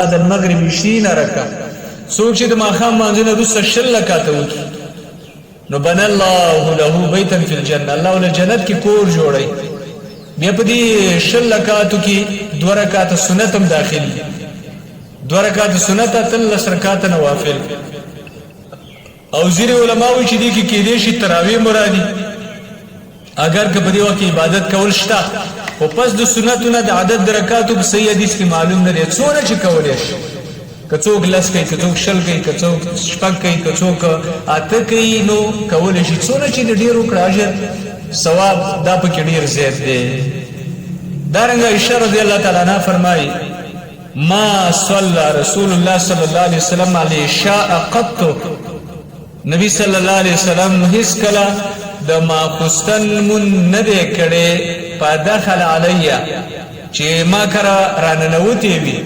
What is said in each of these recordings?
د المغرب 20 رکعه څوک چې د ماښام مانځنه وروسته 20 رکعاته وکړي نو بنى الله له بیتا فی الجنه، الله له جنت کې کور جوړي. بیا په دې 20 رکعاتو کې 2 رکعات سنت هم داخل دي، 2 رکعات سنت ته 13 رکعات نوافل. او ځینې علما وایي چې دې کې کېدې شي تراویح مرادي، اگر که په دې وخت عبادت کول شته او پس د سنتونو د عدد د رکعاتو په صحیح حدیث کې معلوم نه دی څونه چې کولای شي. که څوک 10 کوي، که څوک 20 کوي، که څوک 6 کوي، که څوک 8 کوي، نو کولای شي څونه چې د ډېر وکړه اجر ثواب دا پکې ډېر زیات دی. دارنګه عائشہ رضی الله تعالی عنها فرمایي ما صلى رسول الله صلی الله علیه وسلم علی عشاء قط، نبی صلی الله علیه وسلم هیڅ کله د ماخستن من نه دی کړی فدخل علی چې ما کرا راننوتی وي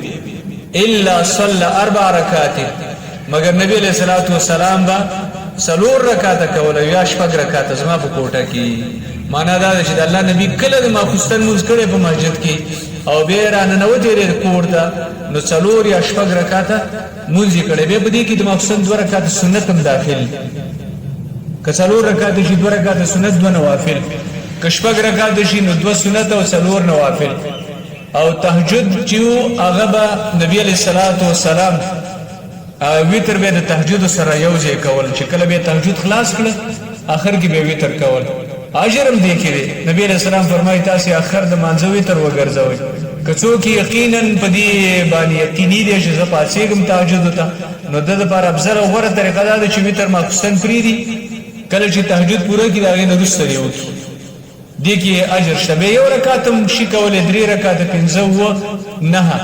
الا صلى 4 رکعات، مگر نبی علیہ الصلوۃ والسلام با 4 رکعات کول یا 6 رکعات زما په کوټه کې. معنا دا چې الله نبی کله د ماخستن منځ کړي په مسجد کې او به راننوتی لري کوړه نو 4 یا 6 رکعات منځ کړي. به دې کې د ماخستن 2 رکعات سنت هم داخل، که 4 رکعات شي 2 رکعات سنت 2 نوافل، که 6 رکعات شي نو 2 سنت او 4 نوافل. او تهجد چې هغه به نبی علیہ الصلوۃ والسلام ویتر به د تهجد سره یو ځای کول، چې کله به تهجد خلاص کړ اخر کې به ویتر کول. اجر هم دی کړي. نبی علیہ السلام فرمایي تاسو اخر د مانځه ویتر وګرځوئ. که څوک یقینا په دې باندې یقیني دی چې زه پاتېږم تهجد ته، نو د لپاره افضل او غوره طریقه دا ده چې ویتر ماخستن پریدي، کله چې تهجد پوره کړي هغه نه وروسته دی وکړي. دې کې اجر شته. یو رکعت هم شي کولای، 3 رکعات 15 و 9.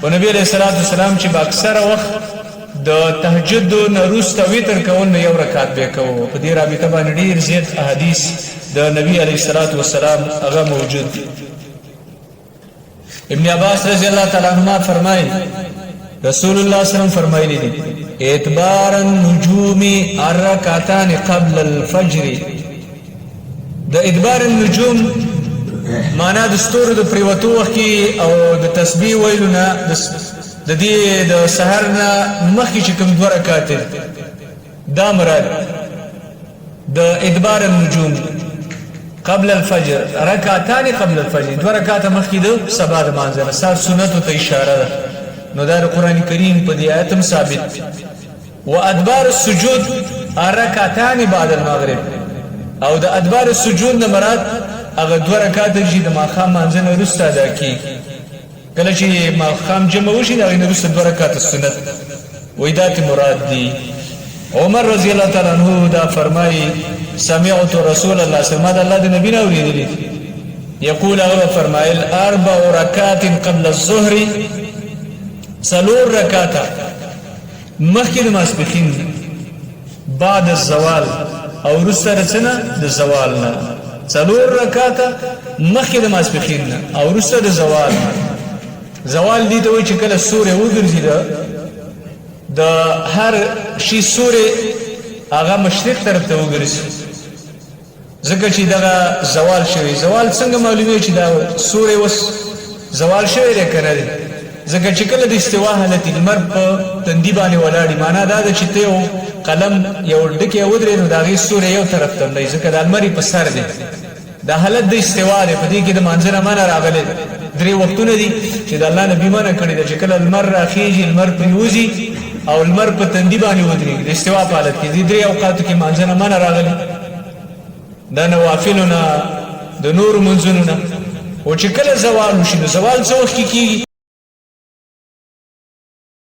او نبی علیہ الصلوۃ والسلام چې با اکثره وخت د تهجد نه وروسته ویتر کول نو 1 رکعت به کوو. په دې رابطه باندې ډېر زیات احادیث د نبی علیہ الصلوۃ والسلام هغه موجود دي. ابن عباس رضی الله تعالی عنہ فرمایي رسول الله صلی الله علیه وسلم فرمایلی دي اعتبار النجوم الرکعتان قبل الفجر. د ادبار النجوم معنا د ستورو د پریوتو وخت کې او د تسبیح ویلو نه د دې د سحر نه مخکې چې کوم 2 رکعات دا مراد د ادبار النجوم قبل الفجر، رکعتان قبل الفجر، 2 رکعات مخکې د سبا د مانځه سار سنت ته اشاره ده. نو دا قرآن کریم په دې آیت هم ثابت. و ادبار السجود رکعتان بعد المغرب، او د ادبار السجود نه مراد هغه 2 رکعات چې د ماښام مانځنه وروسته ادا کیږي. کله چې ماښام جمع وشي دا غي وروسته 2 رکعات سنت وې دا مراد دي. عمر رضی الله تعالی عنہ دا فرمایي سمعت رسول الله صلی الله علیه وسلم د نبی نو اوریدلی یقول هغه فرمایل 4 رکعات قبل الظهر، 4 رکعات مخکې د ماسپخین بعد الزوال او وروسته رسنه د زوال نه، 4 رکعات مخکې د ماسپخین نه او وروسته د زوال نه. زوال دي ته وایي چې کله سورې وګرځي د هر شي سورې هغه مشرق طرف ته وګرځي، ځکه چې دغه زوال شوی. زوال څنګه معلومه چې دا سورې وس زوال شوی دی کنه دی؟ ځکه چې کله د استوا حالت لمر په تندي باندې ولاړی، معنا دا ده چې ته یو قلم یو ډکه ودرې نو دا غي سورې یو طرف ته نه، ځکه د لمر په سر دی. دا حالت د استوا دی. په دې کې د منځره معنا راغلي 3 وختونه دي چې د الله نبی معنا کړی دی چې کله لمر راخیږي، لمر پریوزي او لمر په تندي باندې ودرې د استوا په حالت کې. د 3 اوقاتو کې منځره معنا راغلي دا نوافلونه د نور منځونه. او چې کله زوال وشي نو زوال څه وخت کېږي؟